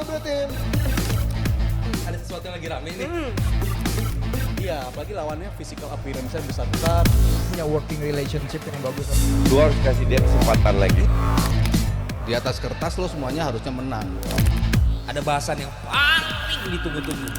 Jebretim. Ada sesuatu yang lagi rame nih. Iya, apalagi lawannya physical appearance-nya besar-besar. Punya working relationship yang bagus. Lu harus kasih dia kesempatan lagi. Di atas kertas lo semuanya harusnya menang. Ada bahasan yang paling ditunggu-tunggu.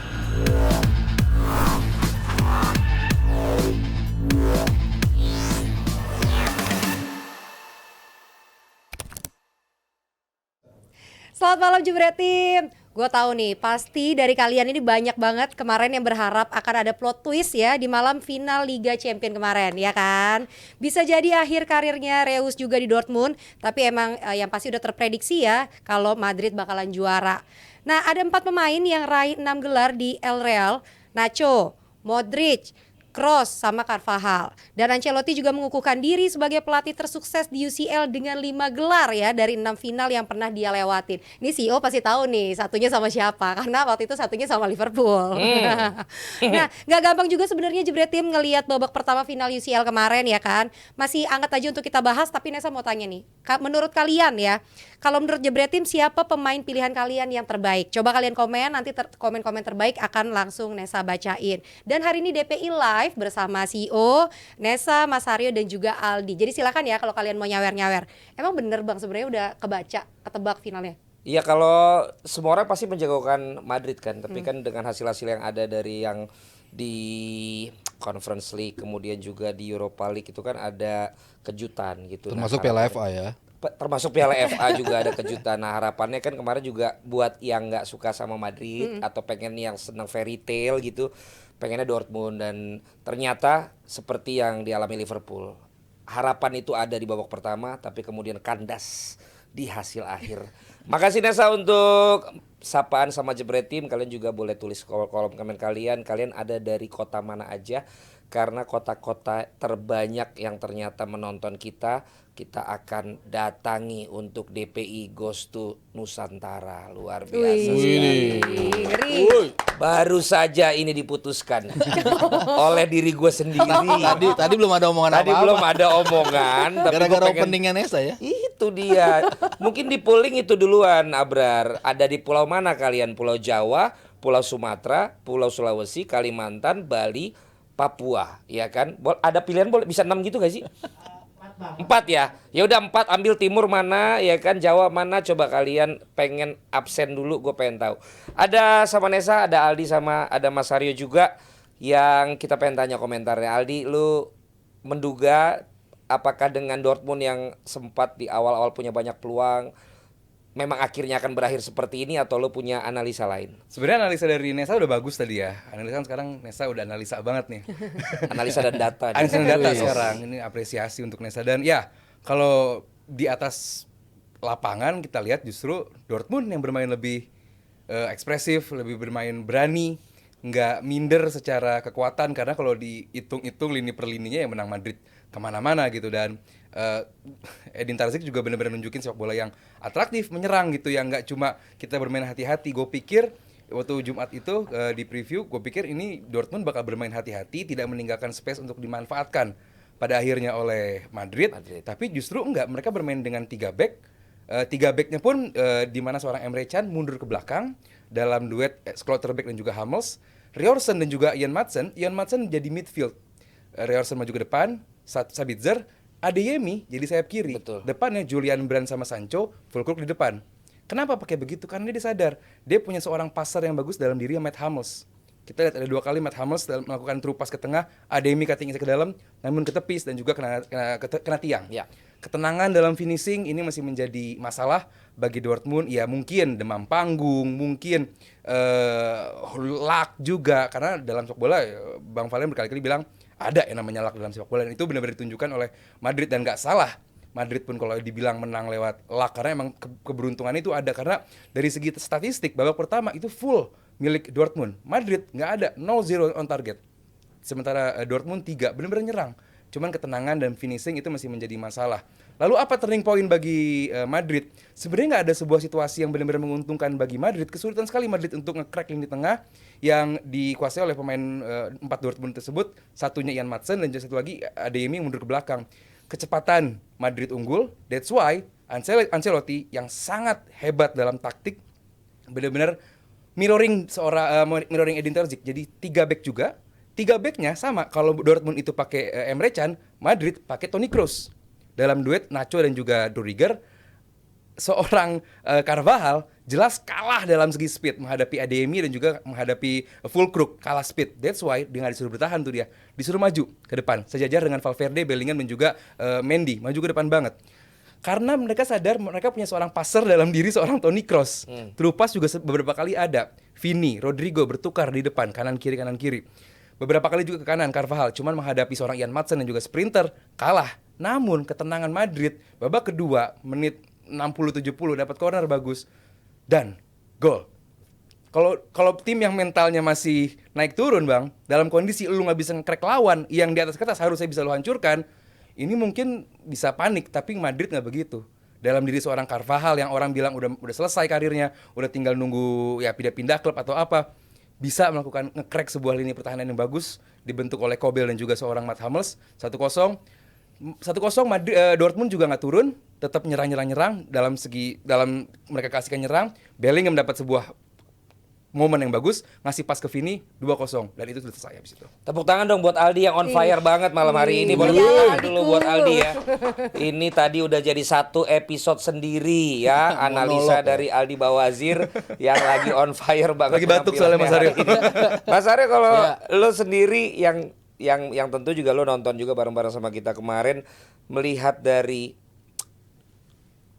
Selamat malam Jebretim. Gue tahu nih, pasti dari kalian ini banyak banget kemarin yang berharap akan ada plot twist ya di malam final Liga Champions kemarin, ya kan? Bisa jadi akhir karirnya Reus juga di Dortmund, tapi emang yang pasti udah terprediksi ya kalau Madrid bakalan juara. Nah, ada 4 pemain yang raih 6 gelar di El Real, Nacho, Modric, Kroos sama Carvajal. Dan Ancelotti juga mengukuhkan diri sebagai pelatih tersukses di UCL dengan 5 gelar ya dari 6 final yang pernah dia lewatin. Ini CEO pasti tahu nih satunya sama siapa, karena waktu itu satunya sama Liverpool. Nah, gak gampang juga sebenarnya Jebretim ngelihat babak pertama final UCL kemarin ya kan. Masih angkat aja untuk kita bahas, tapi Nesa mau tanya nih, menurut kalian ya, kalau menurut Jebretim siapa pemain pilihan kalian yang terbaik? Coba kalian komen, nanti komen-komen terbaik akan langsung Nesa bacain. Dan hari ini DPI Live bersama CEO, Nesa, Mas Aryo dan juga Aldi. Jadi silakan ya kalau kalian mau nyawer-nyawer. Emang bener Bang sebenarnya udah kebaca, ketebak finalnya? Iya, kalau semua orang pasti menjagokan Madrid kan, tapi kan dengan hasil-hasil yang ada dari yang di Conference League kemudian juga di Europa League itu kan ada kejutan gitu. Termasuk Piala FA ya. Termasuk Piala FA juga ada kejutan. Nah, harapannya kan kemarin juga buat yang nggak suka sama Madrid atau pengen yang senang fairy tale gitu, pengennya Dortmund, dan ternyata seperti yang dialami Liverpool. Harapan itu ada di babak pertama tapi kemudian kandas di hasil akhir. Makasih Nesa untuk sapaan sama Jebretim. Kalian juga boleh tulis kolom komen kalian ada dari kota mana aja, karena kota-kota terbanyak yang ternyata menonton kita akan datangi untuk DPI Goes to Nusantara. Luar biasa sekali. Ngeri. Baru saja ini diputuskan oleh diri gue sendiri. Tadi belum ada omongan Tadi apa-apa. belum ada omongan. Tapi Gara-gara gua pengen- openingnya Nesa ya. Itu dia. Mungkin di polling itu duluan, Abrar. Ada di pulau mana kalian? Pulau Jawa, Pulau Sumatera, Pulau Sulawesi, Kalimantan, Bali, Papua, ya kan? Ada pilihan boleh bisa 6 gitu gak sih? 4 ya. Ya udah 4, ambil timur mana, ya kan? Jawa mana? Coba kalian pengen absen dulu, gue pengen tahu. Ada sama Nesa, ada Aldi sama ada Mas Aryo juga yang kita pengen tanya komentarnya. Aldi, lu menduga apakah dengan Dortmund yang sempat di awal-awal punya banyak peluang memang akhirnya akan berakhir seperti ini, atau lo punya analisa lain? Sebenarnya analisa dari Nesa udah bagus tadi ya. Analisa kan sekarang Nesa udah analisa banget nih. Analisa dan data. Analisa dan data Wih. sekarang. Ini apresiasi untuk Nesa. Dan ya, kalau di atas lapangan kita lihat justru Dortmund yang bermain lebih ekspresif, lebih bermain berani, nggak minder secara kekuatan, karena kalau dihitung-hitung lini per lininya yang menang Madrid kemana-mana gitu. Dan Edin Terzic juga benar-benar nunjukin sepak bola yang atraktif, menyerang gitu, yang nggak cuma kita bermain hati-hati. Gue pikir waktu Jumat itu di preview, gue pikir ini Dortmund bakal bermain hati-hati, tidak meninggalkan space untuk dimanfaatkan pada akhirnya oleh Madrid. Tapi justru enggak, mereka bermain dengan 3 back. 3 backnya pun di mana seorang Emre Can mundur ke belakang dalam duet Schlotterbeck dan juga Hummels. Riorsen dan juga Ian Madsen jadi midfield. Riorsen maju ke depan, Sabitzer, Adeyemi jadi sayap kiri. Betul. Depannya Julian Brandt sama Sancho, Füllkrug di depan. Kenapa pakai begitu? Karena dia sadar dia punya seorang passer yang bagus dalam diri Matt Hummels. Kita lihat ada 2 kali Matt Hummels melakukan true pass ke tengah, Adeyemi cutting ke dalam, namun ketepis dan juga kena tiang. Ya. Ketenangan dalam finishing ini masih menjadi masalah bagi Dortmund. Ya mungkin demam panggung, mungkin luck juga, karena dalam sepak bola Bang Valen berkali-kali bilang ada yang namanya luck dalam sepak bola, dan itu benar-benar ditunjukkan oleh Madrid. Dan nggak salah Madrid pun kalau dibilang menang lewat luck, karena emang keberuntungan itu ada. Karena dari segi statistik babak pertama itu full milik Dortmund. Madrid nggak ada, 0-0 on target. Sementara Dortmund 3 benar-benar nyerang. Cuman ketenangan dan finishing itu masih menjadi masalah. Lalu apa turning point bagi Madrid? Sebenarnya nggak ada sebuah situasi yang benar-benar menguntungkan bagi Madrid. Kesulitan sekali Madrid untuk nge-crack lini tengah yang dikuasai oleh pemain 4 Dortmund tersebut. Satunya Ian Madsen dan satu lagi Adeyemi yang mundur ke belakang. Kecepatan Madrid unggul, that's why Ancelotti yang sangat hebat dalam taktik benar-benar mirroring Edin Terzic. Jadi 3 back juga. 3 backnya sama. Kalau Dortmund itu pakai Emre Can, Madrid pakai Toni Kroos. Dalam duet Nacho dan juga Rudiger, seorang Carvajal jelas kalah dalam segi speed menghadapi Adeyemi dan juga menghadapi Füllkrug, kalah speed. That's why dia nggak disuruh bertahan tuh dia, disuruh maju ke depan sejajar dengan Valverde, Bellingham dan juga Mendy, maju ke depan banget. Karena mereka sadar mereka punya seorang passer dalam diri seorang Toni Kroos. Through pass juga beberapa kali ada. Vini, Rodrigo bertukar di depan, kanan kiri. Beberapa kali juga ke kanan Carvajal, cuman menghadapi seorang Ian Maatsen dan juga sprinter kalah. Namun ketenangan Madrid babak kedua menit 60-70 dapat corner bagus dan gol. Kalau tim yang mentalnya masih naik turun Bang, dalam kondisi lu nggak bisa nge-crack lawan yang di atas kertas harusnya bisa lu hancurkan, ini mungkin bisa panik, tapi Madrid nggak begitu. Dalam diri seorang Carvajal yang orang bilang udah selesai karirnya, udah tinggal nunggu ya pindah klub atau apa, bisa melakukan nge-crack sebuah lini pertahanan yang bagus dibentuk oleh Kobel dan juga seorang Mats Hummels. 1-0 Dortmund juga nggak turun, tetap nyerang dalam mereka kasihkan nyerang. Bellingham dapat sebuah momen yang bagus, ngasih pas ke Vini 2-0 dan itu selesai habis itu. Tepuk tangan dong buat Aldi yang on fire banget malam hari ini. Boleh tepuk tangan dulu buat Aldi ya. Ini tadi udah jadi satu episode sendiri ya, analisa dari Aldi Bawazir yang lagi on fire banget. Lagi batuk soalnya Mas Aryo. Mas Aryo, kalau lo sendiri yang tentu juga lo nonton juga bareng-bareng sama kita kemarin, melihat dari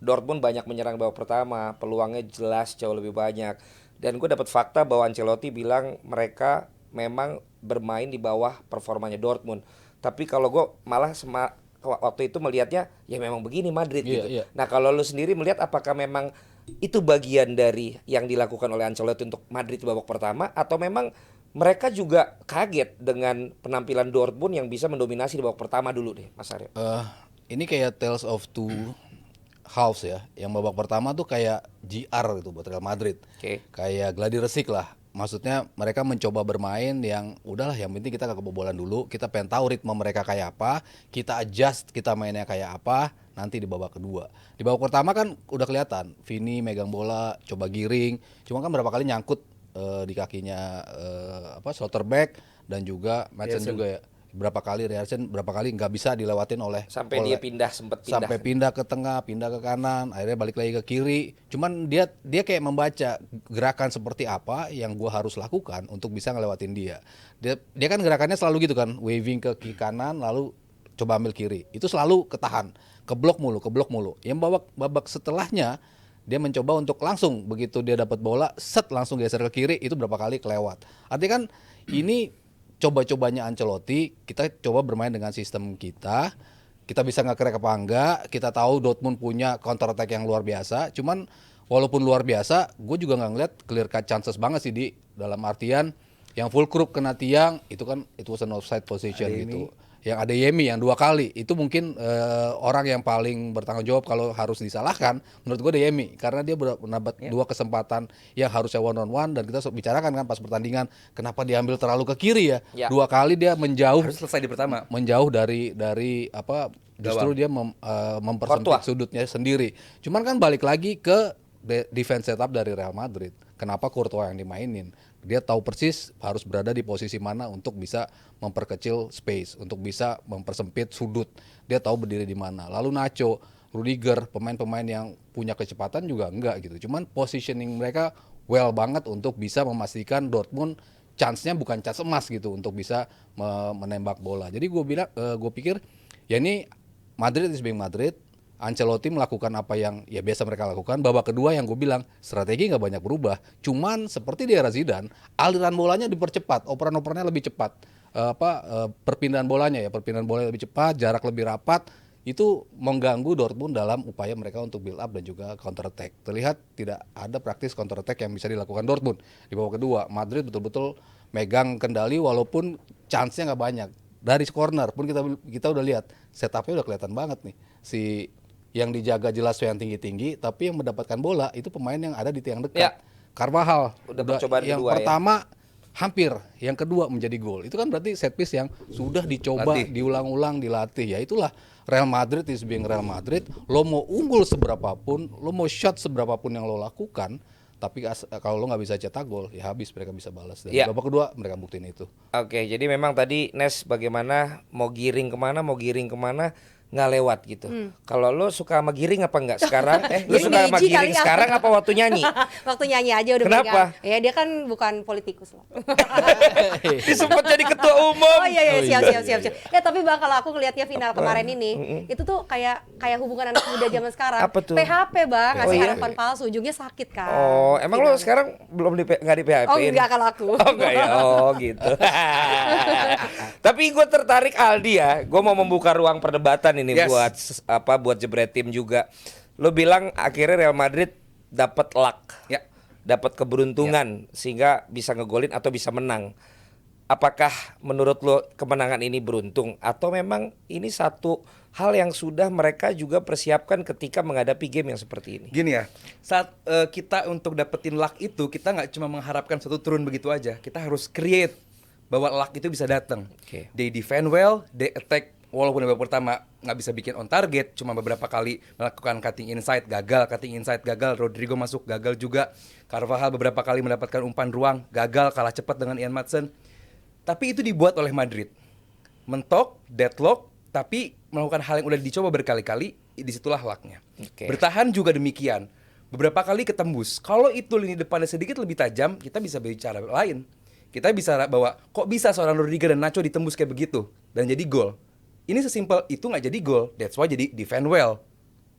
Dortmund banyak menyerang babak pertama, peluangnya jelas jauh lebih banyak. Dan gue dapat fakta bahwa Ancelotti bilang mereka memang bermain di bawah performanya Dortmund. Tapi kalau gue malah waktu itu melihatnya ya memang begini Madrid gitu. Nah kalau lu sendiri melihat apakah memang itu bagian dari yang dilakukan oleh Ancelotti untuk Madrid di babak pertama, atau memang mereka juga kaget dengan penampilan Dortmund yang bisa mendominasi di babak pertama dulu deh, Mas Aryo? Ini kayak tales of two halves ya. Yang babak pertama tuh kayak GR gitu buat Real Madrid. Kayak gladi resik lah. Maksudnya mereka mencoba bermain yang udahlah, yang penting kita gak kebobolan dulu. Kita pengen tahu ritme mereka kayak apa, kita adjust kita mainnya kayak apa nanti di babak kedua. Di babak pertama kan udah kelihatan Vini megang bola, coba giring, cuma kan berapa kali nyangkut di kakinya Slotterbeck dan juga Maatsen juga ya. Berapa kali Reersen nggak bisa dilewatin sampai dia sempat pindah sampai pindah ke tengah, pindah ke kanan, akhirnya balik lagi ke kiri. Cuman dia kayak membaca gerakan seperti apa yang gua harus lakukan untuk bisa ngelewatin dia. Dia kan gerakannya selalu gitu kan, waving ke kiri kanan lalu coba ambil kiri. Itu selalu ketahan, keblok mulu. Yang babak setelahnya dia mencoba untuk langsung begitu dia dapat bola, langsung geser ke kiri, itu berapa kali kelewat. Artinya kan ini coba-cobanya Ancelotti, kita coba bermain dengan sistem kita bisa nge-crack apa enggak. Kita tahu Dortmund punya counter attack yang luar biasa, cuman walaupun luar biasa, gue juga nggak ngeliat clear cut chances banget sih dalam artian yang Füllkrug kena tiang, itu kan itu was an offside position gitu. Yang Adeyemi yang 2 kali, itu mungkin orang yang paling bertanggung jawab kalau harus disalahkan menurut gue Adeyemi, karena dia mendapat 2 kesempatan yang harusnya one on one, dan kita bicarakan kan pas pertandingan kenapa diambil terlalu ke kiri ya. 2 kali dia menjauh, harus selesai di pertama, menjauh dari justru dia mempersempit sudutnya sendiri. Cuman kan balik lagi ke defense setup dari Real Madrid. Kenapa Courtois yang dimainin? Dia tahu persis harus berada di posisi mana untuk bisa memperkecil space, untuk bisa mempersempit sudut. Dia tahu berdiri di mana. Lalu Nacho, Rudiger, pemain-pemain yang punya kecepatan juga enggak gitu. Cuman positioning mereka well banget untuk bisa memastikan Dortmund chance-nya bukan chance emas gitu untuk bisa menembak bola. Jadi gue pikir ya ini Madrid is being Madrid. Ancelotti melakukan apa yang ya biasa mereka lakukan. Babak kedua yang gue bilang strategi nggak banyak berubah. Cuman seperti di era Zidane, aliran bolanya dipercepat, operan-operannya lebih cepat. Perpindahan bolanya lebih cepat, jarak lebih rapat. Itu mengganggu Dortmund dalam upaya mereka untuk build up dan juga counter attack. Terlihat tidak ada praktis counter attack yang bisa dilakukan Dortmund. Di babak kedua, Madrid betul-betul megang kendali walaupun chance-nya nggak banyak. Dari corner pun kita udah lihat setupnya udah kelihatan banget nih. Yang dijaga jelas yang tinggi-tinggi, tapi yang mendapatkan bola itu pemain yang ada di tiang dekat. Carvajal udah percobaan yang kedua pertama hampir, yang kedua menjadi gol. Itu kan berarti set piece yang sudah dicoba, diulang-ulang, dilatih. Ya itulah Real Madrid is being Real Madrid. Lo mau unggul seberapapun, lo mau shot seberapapun yang lo lakukan, Tapi kalau lo nggak bisa cetak gol, ya habis mereka bisa balas. Dan Iya. babak kedua mereka buktiin itu. Oke, jadi memang tadi Nes bagaimana mau giring kemana nggak lewat gitu. Kalau lo suka sama giring apa enggak sekarang? Lo Giring suka sama biji giring kali ya. sekarang apa waktu nyanyi? Waktu nyanyi aja udah Kenapa? megang. Ya dia kan bukan politikus lah. Sempat jadi ketua umum. Oh iya siap. Ya tapi Bang kalau aku ngelihatnya final kemarin ini itu tuh kayak hubungan anak muda zaman sekarang. Apa tuh? PHP Bang, ngasih iya? harapan palsu, ujungnya sakit kan. Oh, emang lo Finalnya. sekarang belum nggak di PHP? Oh enggak kalau aku. Oh enggak ya, oh gitu. Tapi gue tertarik Aldi ya, gue mau membuka ruang perdebatan ini Yes. buat jebret tim juga. Lo bilang akhirnya Real Madrid dapat luck, Ya. dapat keberuntungan sehingga bisa ngegolin atau bisa menang. Apakah menurut lo kemenangan ini beruntung atau memang ini satu hal yang sudah mereka juga persiapkan ketika menghadapi game yang seperti ini? Gini ya, saat kita untuk dapetin luck itu, kita nggak cuma mengharapkan satu turun begitu aja. Kita harus create bahwa luck itu bisa datang. Oke. They defend well, they attack. Walaupun babak pertama nggak bisa bikin on target, cuma beberapa kali melakukan cutting inside, gagal. Rodrigo masuk, gagal juga. Carvajal beberapa kali mendapatkan umpan ruang, gagal, kalah cepat dengan Ian Maatsen. Tapi itu dibuat oleh Madrid. Mentok, deadlock, tapi melakukan hal yang udah dicoba berkali-kali, disitulah lucknya. Oke. Bertahan juga demikian. Beberapa kali ketembus. Kalau itu lini depannya sedikit lebih tajam, kita bisa bicara lain. Kita bisa bahwa kok bisa seorang Rodrigo dan Nacho ditembus kayak begitu dan jadi gol. Ini sesimpel itu nggak jadi gol. That's why jadi defend well.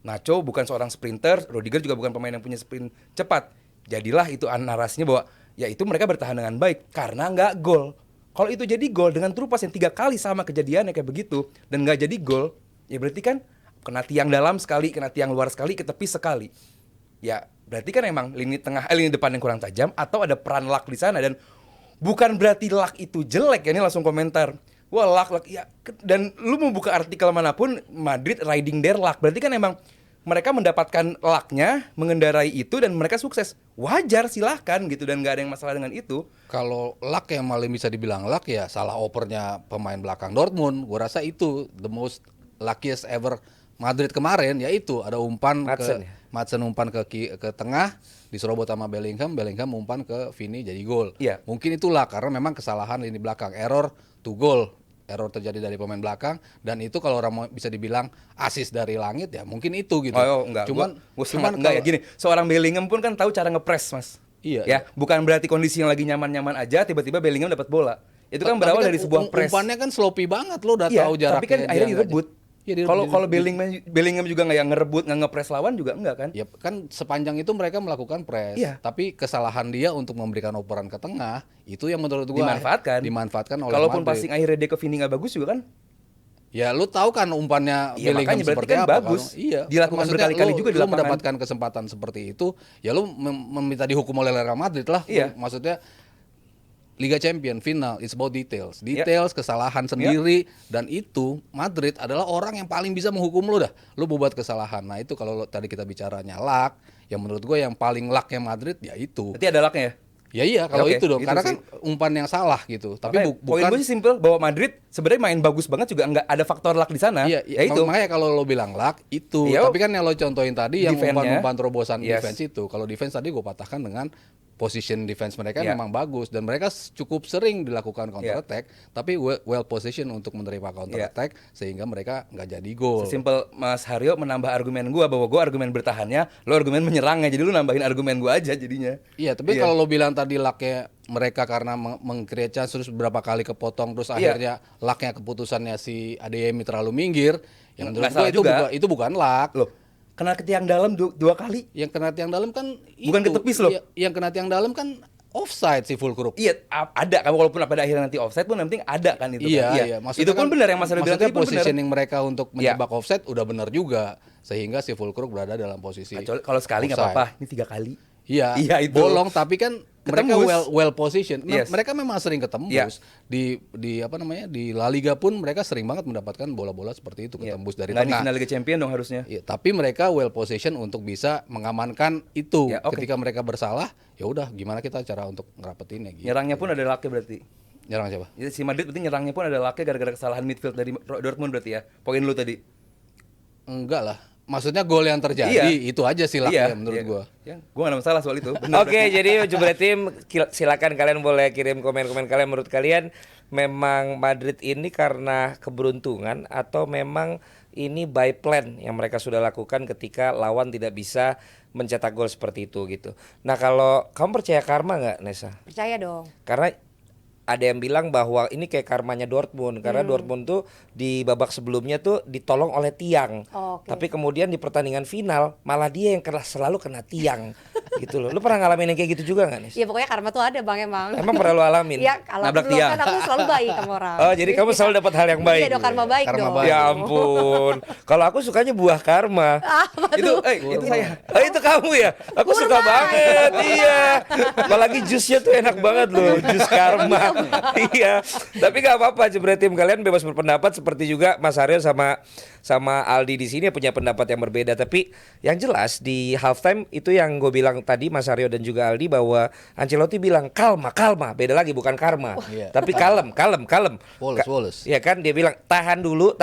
Nacho bukan seorang sprinter, Rodrigo juga bukan pemain yang punya sprint cepat. Jadilah itu narasinya bahwa ya itu mereka bertahan dengan baik karena nggak gol. Kalau itu jadi gol dengan true pass yang 3 kali sama kejadiannya kayak begitu dan nggak jadi gol, ya berarti kan kena tiang dalam sekali, kena tiang luar sekali, ke tepi sekali. Ya berarti kan emang lini depan yang kurang tajam atau ada peran luck di sana dan bukan berarti luck itu jelek ya, ini langsung komentar. Wah luck ya, dan lu mau buka artikel manapun Madrid riding their luck, berarti kan emang mereka mendapatkan lucknya, mengendarai itu dan mereka sukses. Wajar silahkan gitu dan nggak ada yang masalah dengan itu. Kalau luck yang paling bisa dibilang luck ya salah opernya pemain belakang Dortmund. Gue rasa itu the most luckiest ever Madrid kemarin, yaitu ada umpan Maatsen, ke ya? Maatsen umpan ke tengah, diserobot sama Bellingham umpan ke Vini jadi gol. Iya. Mungkin itulah karena memang kesalahan lini belakang, error to goal. Error terjadi dari pemain belakang dan itu kalau orang mau bisa dibilang asis dari langit ya mungkin itu gitu. Enggak. Cuman Enggak ya gini. Seorang Bellingham pun kan tahu cara ngepres, Mas. Iya. Ya, bukan berarti kondisi yang lagi nyaman-nyaman aja tiba-tiba Bellingham dapat bola. Itu kan berawal dari sebuah press. Umpannya kan sloppy banget, lo udah Iya, tahu jaraknya. tapi kan akhirnya dia direbut. Iya, Kalau Bellingham juga nggak yang ngerebut, nggak ngepres lawan juga enggak kan? ya kan sepanjang itu mereka melakukan press. Iya. Tapi kesalahan dia untuk memberikan operan ke tengah itu yang menurut gua dimanfaatkan oleh Kalaupun Madrid. passing akhirnya dia ke Vini nggak bagus juga kan? Ya lu tahu kan umpannya Iya, Bellingham makanya berarti seperti kan apa bagus. kalau- iya. Dilakukan Maksudnya berkali-kali lu- juga di lu lapangan. mendapatkan kesempatan seperti itu, ya lu meminta dihukum oleh Real Madrid lah. Iya. Maksudnya Liga Champion final it's about details. Ya. Details, kesalahan sendiri dan itu Madrid adalah orang yang paling bisa menghukum lu dah. Lu buat kesalahan. Nah, itu kalau tadi kita bicaranya luck, yang menurut gue yang paling lucknya Madrid ya itu. Berarti ada lucknya ya? Ya iya kalau Oke, itu dong. itu Karena sih. kan umpan yang salah gitu. Tapi Makanya poin bukan gue sih simple bahwa Madrid sebenarnya main bagus banget juga nggak ada faktor luck di sana. Iya, ya itu. makanya kalau lo bilang luck itu, Iya, tapi kan yang lo contohin tadi yang defense-nya. umpan-umpan terobosan Yes. defense itu. Kalau defense tadi gue patahkan dengan position defense mereka Iya. memang bagus dan mereka cukup sering dilakukan counter Iya. attack, tapi well position untuk menerima counter Iya. attack sehingga mereka nggak jadi gol. Sesimpel Mas Haryo menambah argumen gua bahwa gua argumen bertahannya, lo argumen menyerangnya. Jadi lu nambahin argumen gua aja jadinya. Iya, tapi kalau lo bilang tadi lucknya mereka karena meng-create chance terus beberapa kali kepotong terus Iya. akhirnya lucknya keputusannya si Adeyemi terlalu minggir, yang menurut Nggak salah gue juga. itu bukan luck. Loh, kena ke tiang dalam dua kali. Yang kena tiang dalam kan Bukan itu. ke tepis loh. Yang kena tiang dalam kan offside si Fulkrug. Iya, ada kan walaupun pada akhirnya nanti offside pun yang penting ada kan itu Iya, kan. iya. Maksudnya Itu pun kan- benar yang Mas Haryo bilang maksudnya tadi pun benar. positioning mereka untuk Iya. menjebak offside udah benar juga sehingga si Fulkrug berada dalam posisi Kecuali kalau sekali nggak offside. apa-apa, ini 3 kali. Iya, Iya, itu. bolong tapi kan mereka Ketembus. well position. Yes. Mereka memang sering ketembus. Iya. Di apa namanya? Di La Liga pun mereka sering banget mendapatkan bola-bola seperti itu Iya. ketembus dari Nggak di tengah. final Liga Champion dong harusnya. Iya, tapi mereka well position untuk bisa mengamankan itu. Ya, oke. Ketika mereka bersalah, ya udah gimana kita cara untuk ngerapetinnya gitu. Nyerangnya pun ada lucknya berarti. Nyerang siapa? Ya, si Madrid berarti nyerangnya pun ada lucknya gara-gara kesalahan midfield dari Dortmund berarti ya. Poin lu tadi. Enggak lah. maksudnya gol yang terjadi itu aja sih laknya menurut gua. Ya, gua nggak ada masalah soal itu. Bener, Oke, jadi Jubret Tim silakan kalian boleh kirim komen-komen kalian, menurut kalian memang Madrid ini karena keberuntungan atau memang ini by plan yang mereka sudah lakukan ketika lawan tidak bisa mencetak gol seperti itu gitu. Nah, kalau kamu percaya karma nggak, Nesa? Percaya dong. Karena ada yang bilang bahwa ini kayak karmanya Dortmund karena Dortmund tuh di babak sebelumnya tuh ditolong oleh tiang. Oke. Tapi kemudian di pertandingan final malah dia yang selalu kena tiang gitu loh. Lu pernah ngalamin yang kayak gitu juga enggak, Nis? Ya pokoknya karma tuh ada Bang emang. Emang pernah lu alamin? Iya, kalau Nabrak dulu tiang. kan aku selalu baik sama orang. Oh, jadi kamu selalu dapat hal yang baik. Iya dong, karma baik Karma dong. baik. Ya ampun. Kalau aku sukanya buah karma. itu saya. Oh, itu kamu ya? Aku suka banget, iya. Apalagi jusnya tuh enak banget loh, jus karma. Iya. Tapi nggak apa-apa, Jebret Tim, kalian bebas berpendapat seperti juga Mas Aryo sama Aldi di sini punya pendapat yang berbeda. Tapi yang jelas di halftime itu yang gue bilang tadi, Mas Aryo dan juga Aldi, bahwa Ancelotti bilang kalma. Beda lagi, bukan karma. Tapi kalem. Wallace. Ya kan, dia bilang tahan dulu.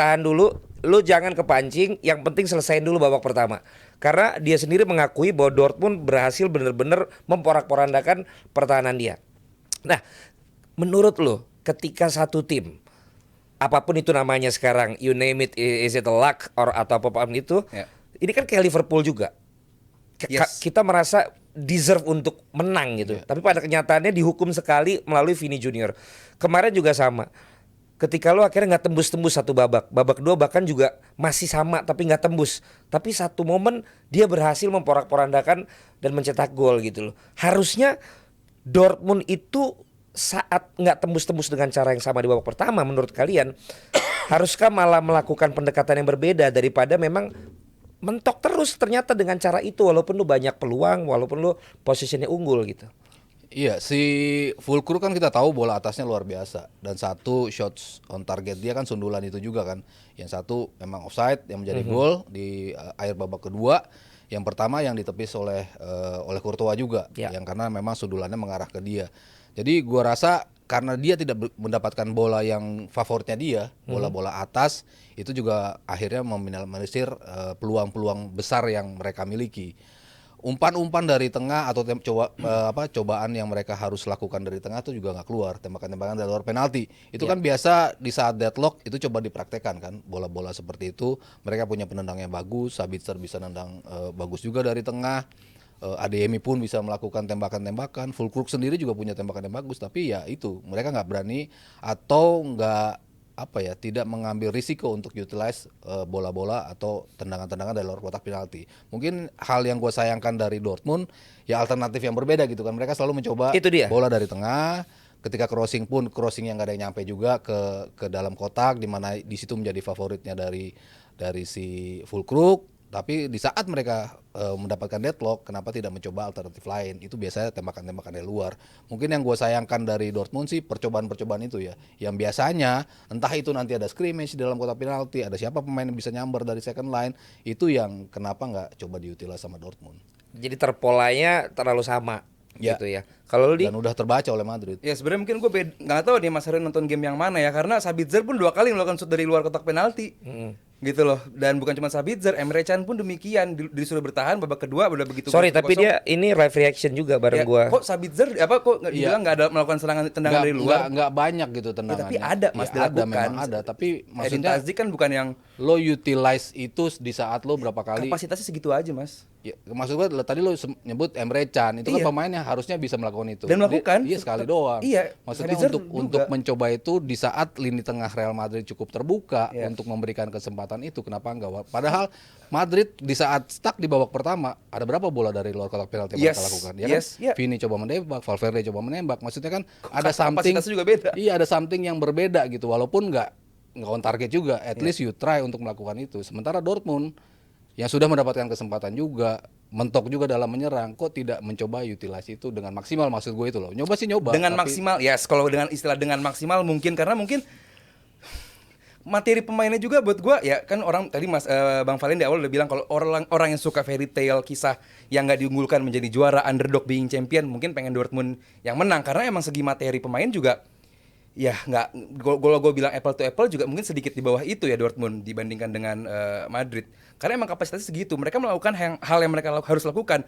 Lu jangan kepancing, yang penting selesaiin dulu babak pertama. Karena dia sendiri mengakui bahwa Dortmund berhasil benar-benar memporak-porandakan pertahanan dia. Nah, menurut lu ketika satu tim, apapun itu namanya sekarang, you name it, is it a luck or atau apapun itu, ini kan kayak Liverpool juga. Kita merasa deserve untuk menang gitu. Tapi pada kenyataannya dihukum sekali melalui Vini Junior. Kemarin juga sama. Ketika lo akhirnya nggak tembus satu babak kedua bahkan juga masih sama tapi nggak tembus. Tapi satu momen dia berhasil memporak-porandakan dan mencetak gol gitu loh. Harusnya Dortmund itu saat nggak tembus dengan cara yang sama di babak pertama, menurut kalian haruskah malah melakukan pendekatan yang berbeda daripada memang mentok terus ternyata dengan cara itu walaupun lu banyak peluang, walaupun lu posisinya unggul gitu? Iya, si Fulkrug kan kita tahu bola atasnya luar biasa, dan satu shots on target dia kan sundulan itu juga kan. Yang satu memang offside yang menjadi gol di akhir babak kedua. Yang pertama yang ditepis oleh Courtois juga, yang karena memang sundulannya mengarah ke dia. Jadi gua rasa karena dia tidak mendapatkan bola yang favoritnya dia, bola-bola atas, itu juga akhirnya meminimalisir peluang-peluang besar yang mereka miliki. Umpan-umpan dari tengah atau cobaan yang mereka harus lakukan dari tengah itu juga nggak keluar, tembakan-tembakan dari luar penalti. Itu kan biasa di saat deadlock itu coba dipraktekkan kan, bola-bola seperti itu. Mereka punya penendang yang bagus, Sabitzer bisa nendang bagus juga dari tengah. Adeyemi pun bisa melakukan tembakan-tembakan. Fulkrug sendiri juga punya tembakan yang bagus, tapi ya itu mereka nggak berani atau tidak mengambil risiko untuk utilize bola-bola atau tendangan-tendangan dari luar kotak penalti. Mungkin hal yang gue sayangkan dari Dortmund ya alternatif yang berbeda gitu kan. Mereka selalu mencoba bola dari tengah. Ketika crossing pun crossing yang nggak ada yang nyampe juga ke dalam kotak, di mana di situ menjadi favoritnya dari si Fulkrug. Tapi di saat mereka mendapatkan deadlock, kenapa tidak mencoba alternatif lain? Itu biasanya tembakan-tembakan dari luar. Mungkin yang gue sayangkan dari Dortmund sih percobaan-percobaan itu ya. Yang biasanya entah itu nanti ada scrimmage di dalam kotak penalti, ada siapa pemain yang bisa nyamber dari second line, itu yang kenapa nggak coba diutilize sama Dortmund. Jadi terpolanya terlalu sama gitu ya. Kalau dan udah terbaca oleh Madrid. Ya sebenarnya mungkin gue nggak tahu nih Mas Haryo nonton game yang mana ya, karena Sabitzer pun 2 kali melakukan shoot dari luar kotak penalti. Gitu loh, dan bukan cuma Sabitzer, Emre Can pun demikian, disuruh bertahan babak kedua udah begitu. Sorry, tapi dia ini live reaction juga bareng gua. Kok Sabitzer kok dibilang nggak ada melakukan serangan tendangan dari luar? Nggak banyak gitu tendangannya. Tapi ada Mas, dilakukan. Memang ada, tapi maksudnya Tazik kan bukan yang lo utilize itu di saat lo berapa kali. Kapasitasnya segitu aja Mas. Ya, maksud gua tadi lo nyebut Emre Can, itu kan pemain yang harusnya bisa melakukan itu. Dan melakukan. Iya, sekali doang. Iya. Maksudnya untuk mencoba itu di saat lini tengah Real Madrid cukup terbuka untuk memberikan kesempatan itu, kenapa enggak? Padahal Madrid di saat stuck di babak pertama, ada berapa bola dari luar kotak penalti yang mereka lakukan? Ya kan? Vini coba menembak, Valverde coba menembak. Maksudnya kan ada something juga beda. Iya, ada something yang berbeda gitu. Walaupun nggak on target juga, at least you try untuk melakukan itu. Sementara Dortmund yang sudah mendapatkan kesempatan juga, mentok juga dalam menyerang, kok tidak mencoba utilize itu dengan maksimal, maksud gue itu loh. Nyoba sih nyoba. Dengan maksimal, kalau dengan istilah dengan maksimal mungkin karena mungkin materi pemainnya juga buat gue ya kan, orang tadi Bang Valen di awal udah bilang kalau orang yang suka fairy tale, kisah yang nggak diunggulkan menjadi juara, underdog being champion, mungkin pengen Dortmund yang menang karena emang segi materi pemain juga ya nggak, kalau gue bilang apple to apple juga mungkin sedikit di bawah itu ya Dortmund dibandingkan dengan Madrid, karena emang kapasitasnya segitu, mereka melakukan hal yang mereka harus lakukan.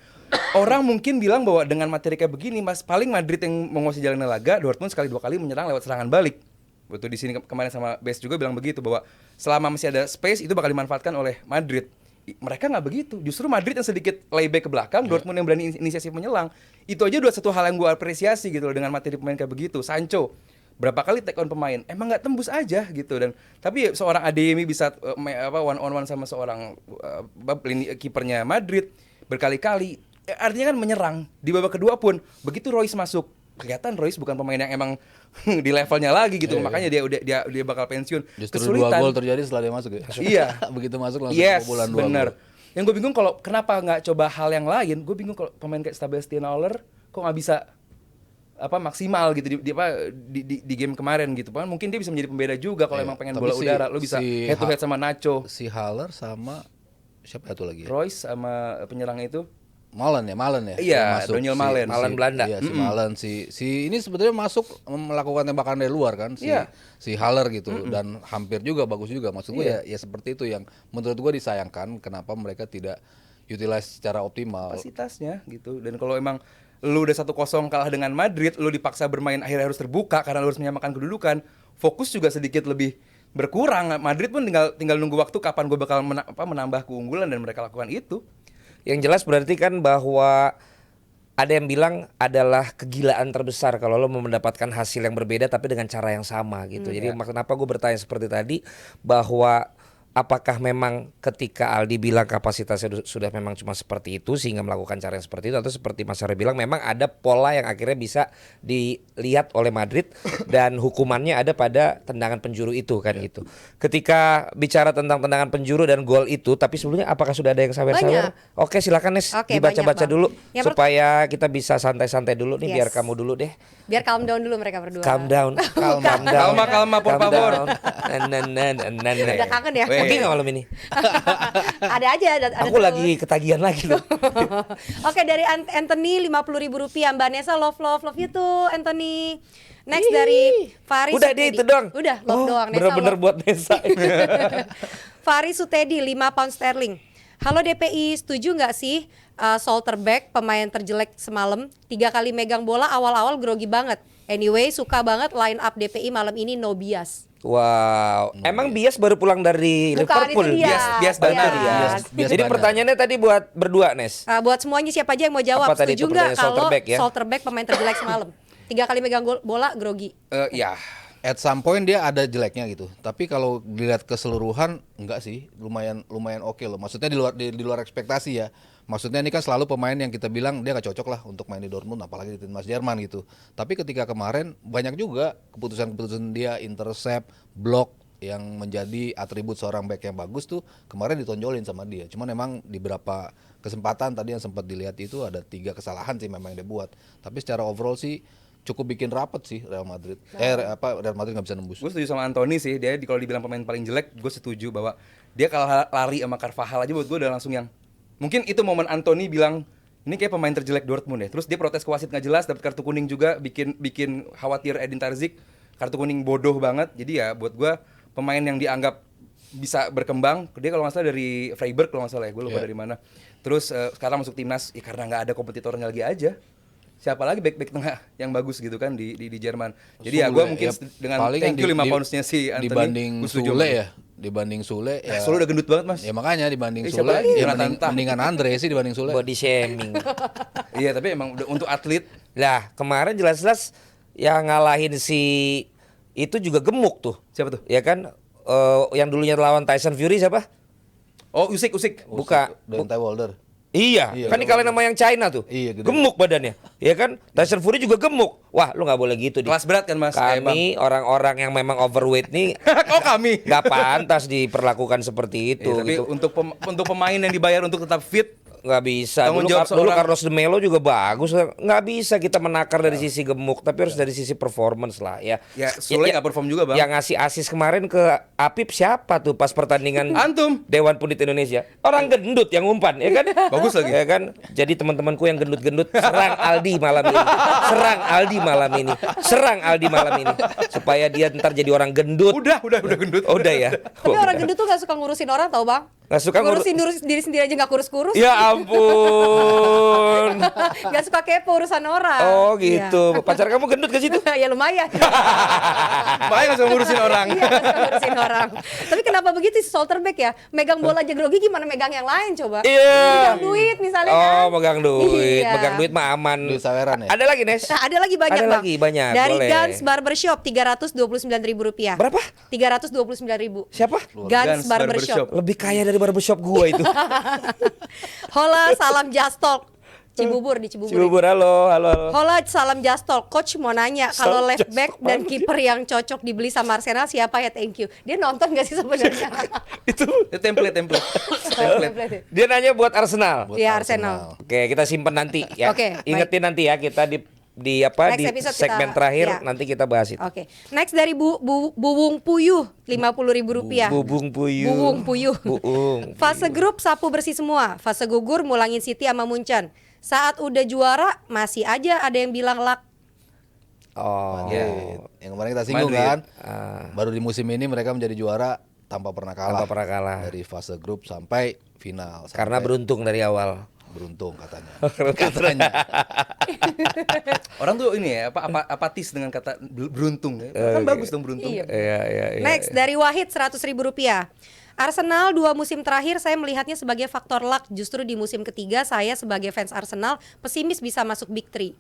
Orang mungkin bilang bahwa dengan materi kayak begini mas, paling Madrid yang menguasai jalannya laga, Dortmund sekali 2 kali menyerang lewat serangan balik. Betul, di sini kemarin sama Best juga bilang begitu, bahwa selama masih ada space itu bakal dimanfaatkan oleh Madrid. Mereka nggak begitu, justru Madrid yang sedikit layback ke belakang, Dortmund yang berani inisiatif menyelang. Itu aja udah satu hal yang gue apresiasi gitu loh dengan materi pemain kayak begitu. Sancho berapa kali take on pemain emang nggak tembus aja gitu, dan tapi seorang Adeyemi bisa one on one sama seorang kipernya Madrid berkali-kali, artinya kan menyerang di babak kedua pun begitu Royce masuk kelihatan Royce bukan pemain yang emang di levelnya lagi gitu, makanya dia bakal pensiun. Justru 2 gol terjadi setelah dia masuk ya. Iya. Begitu masuk langsung Yes, 2 bener. gol. Yang gue bingung kalau kenapa nggak coba hal yang lain. Gue bingung kalau pemain kayak Sebastian Haller kok nggak bisa maksimal gitu di game kemarin gitu. Mungkin dia bisa menjadi pembeda juga kalau emang pengen Tapi bola udara. Lo bisa head to head sama Nacho, Si Haller sama siapa itu lagi? Royce sama penyerang itu. Malen ya. Iya, Masuk. Daniel Malen. Malen Belanda. Iya, si Malen si ini sebetulnya masuk melakukan tembakan dari luar kan Iya. si Haller gitu, dan hampir juga bagus juga. Maksud gue ya seperti itu yang menurut gue disayangkan, kenapa mereka tidak utilize secara optimal Kapasitasnya gitu. Dan kalau emang lu udah 1-0 kalah dengan Madrid, lu dipaksa bermain akhirnya harus terbuka karena lu harus menyamakan kedudukan, fokus juga sedikit lebih berkurang. Madrid pun tinggal nunggu waktu kapan gue bakal menambah keunggulan, dan mereka lakukan itu. Yang jelas berarti kan bahwa ada yang bilang adalah kegilaan terbesar kalau lo mau mendapatkan hasil yang berbeda tapi dengan cara yang sama gitu. Jadi kenapa gue bertanya seperti tadi, bahwa apakah memang ketika Aldi bilang kapasitasnya sudah memang cuma seperti itu sehingga melakukan cara yang seperti itu, atau seperti Mas Arya bilang memang ada pola yang akhirnya bisa dilihat oleh Madrid dan hukumannya ada pada tendangan penjuru itu kan gitu. Ketika bicara tentang tendangan penjuru dan gol itu, tapi sebelumnya apakah sudah ada yang sawer-sawer? Oke, silakan Nes, Oke, dibaca-baca banyak, dulu Bang. supaya kita bisa santai-santai dulu nih. Yes. Biar kamu dulu deh. Biar calm down dulu mereka berdua. Calm down. Kalma, por favor. Udah kangen ya? Oke nggak malam ini? Ada aja. Ada Aku terus. lagi ketagihan lagi loh. Oke, dari Anthony Rp50.000. Mbak Nesa love you tuh Anthony. Next dari Faris Udah deh Sutedi. itu doang. Udah love doang. Nesa Bener-bener love. buat Nesa. Faris Sutedi 5 pound sterling. Halo DPI, setuju nggak sih Solterback pemain terjelek semalam 3 kali megang bola awal-awal grogi banget. Anyway, suka banget line up DPI malam ini, no bias. Wow, emang Bias baru pulang dari Bukan, Liverpool. itu dia. Bias benar ya. Bias Jadi benar. pertanyaannya tadi buat berdua, Nes. Buat semuanya siapa aja yang mau jawab, Apa tadi setuju itu nggak pertanyaan kalau Solterback ya? Solterback pemain terjelek semalam 3 kali megang bola grogi? Ya, At some point dia ada jeleknya gitu. Tapi kalau dilihat keseluruhan enggak sih, lumayan oke loh. Maksudnya di luar ekspektasi ya. Maksudnya ini kan selalu pemain yang kita bilang dia nggak cocok lah untuk main di Dortmund, apalagi di timnas Jerman gitu. Tapi ketika kemarin banyak juga keputusan dia intercept, block yang menjadi atribut seorang back yang bagus tuh kemarin ditonjolin sama dia. Cuman memang di beberapa kesempatan tadi yang sempat dilihat itu ada 3 kesalahan sih memang yang dia buat. Tapi secara overall sih cukup bikin rapet sih Real Madrid. Real Madrid nggak bisa nembus. gue setuju sama Anthony sih. Dia kalau dibilang pemain paling jelek, gue setuju bahwa dia kalau lari sama Carvajal aja buat gue udah langsung yang mungkin itu momen Anthony bilang ini kayak pemain terjelek Dortmund ya. Terus dia protes ke wasit nggak jelas, dapat kartu kuning juga, bikin khawatir Edin Terzic, kartu kuning bodoh banget. Jadi ya buat gue pemain yang dianggap bisa berkembang, dia kalau nggak salah dari Freiburg kalau nggak salah ya, gue lupa dari mana. Terus sekarang masuk timnas ya karena nggak ada kompetitornya lagi aja. Siapa lagi back tengah yang bagus gitu kan di Jerman. Jadi ya gue mungkin dengan thank you 5 poundsnya si Anthony. Dibanding Sule ya. Dibanding Sule ya. Sule udah gendut banget mas. Ya makanya dibanding siapa Sule lagi? ya Jonathan mendingan Andre sih dibanding Sule. Body shaming. Iya tapi emang untuk atlet. Lah kemarin jelas-jelas yang ngalahin si itu juga gemuk tuh. Siapa tuh? Ya kan yang dulunya lawan Tyson Fury siapa? Oh Usyk. Buka. Deontay Wilder. Iya, kan dikalahin sama yang China tuh. Iya, gede. Gemuk badannya. Iya kan? Tyson Fury juga gemuk. Wah, lu nggak boleh gitu. Kelas berat kan mas. Kami orang-orang yang memang overweight nih Oh kami. nggak pantas diperlakukan seperti itu. Iya, tapi gitu. untuk pemain yang dibayar untuk tetap fit, Nggak bisa. Tanggung Dulu, jawab dulu seorang- Carlos de Melo juga bagus. Nggak bisa kita menakar dari sisi gemuk, tapi harus dari sisi performance lah ya. Ya, Sule nggak perform juga, Bang. Yang ngasih asis kemarin ke Apip siapa tuh pas pertandingan Antum. Dewan Pundit Indonesia? Orang gendut yang umpan, ya kan? Bagus lagi. Ya kan? Jadi teman-temanku yang gendut-gendut serang Aldi malam ini. Serang Aldi malam ini. Serang Aldi malam ini supaya dia ntar jadi orang gendut. Udah gendut. Oh, udah ya. Tapi orang gendut tuh gak suka ngurusin orang tau bang. Nggak suka ngurusin diri sendiri aja gak kurus-kurus. Ya ampun. Gak suka kepo urusan orang. Oh gitu. Pacar kamu gendut ke situ? Ya lumayan. Makanya nggak usah ngurusin orang. Iya gak suka ngurusin orang. Tapi kenapa begitu si Stoltenberg ya? Megang bola aja grogi gimana megang yang lain coba? Iya. Megang duit misalnya kan. Oh, megang duit. Iya. Megang duit mah aman. Duit saweran ya? Ada lagi, Nes? Nah, ada lagi banyak Ada bang. lagi, banyak. Dari Boleh. Guns Barbershop Rp329.000. Berapa? Rp329.000. Siapa? Guns Barbershop. Lebih kaya dari barbershop gua itu. Hola salam Jastalk. Cibubur di Cibubur. Cibubur, halo. Hola salam Jastalk. Coach mau nanya kalau Salam left back Jastalk. dan kiper yang cocok dibeli sama Arsenal siapa ya? Thank you. Dia nonton gak sih sebenarnya? Itu Template. dia nanya buat Arsenal. Buat Iya Arsenal. Oke, kita simpen nanti ya. Oke, Ingetin nanti ya kita di apa Next di episode segmen kita- terakhir ya. nanti kita bahas itu. Oke. Next dari Buwung Puyuh Rp50.000. Bubung puyuh. Buwung Puyuh. Buung. Fase grup sapu bersih semua. Fase gugur mulangin City sama Munchen. Saat udah juara masih aja ada yang bilang luck. Oh. Madrid. Yang kemarin kita singgung Madrid. kan. Ah. Baru di musim ini mereka menjadi juara tanpa pernah kalah. Tanpa pernah kalah. Dari fase grup sampai final. Karena Sampai beruntung dari awal. beruntung katanya. Katanya. Orang tuh ini ya, apatis dengan kata beruntung ya. Kan bagus dong beruntung. Iya. Iya. Next dari Wahid Rp100.000. Arsenal 2 musim terakhir saya melihatnya sebagai faktor luck. Justru di musim ketiga saya sebagai fans Arsenal pesimis bisa masuk Big 3.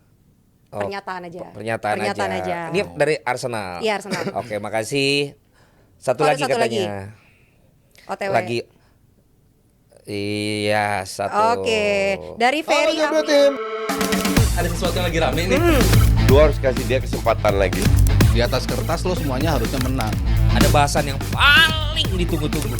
Oh, Pernyataan aja. Pernyataan aja. Ini dari Arsenal. Iya, Arsenal. Oke, makasih. Satu Oh, ada lagi satu katanya. OTW. Lagi. Iya, satu. Oke. Dari Ferry Ada sesuatu yang lagi rame nih. Lu harus kasih dia kesempatan lagi. Di atas kertas lo semuanya harusnya menang. Ada bahasan yang paling ditunggu-tunggu.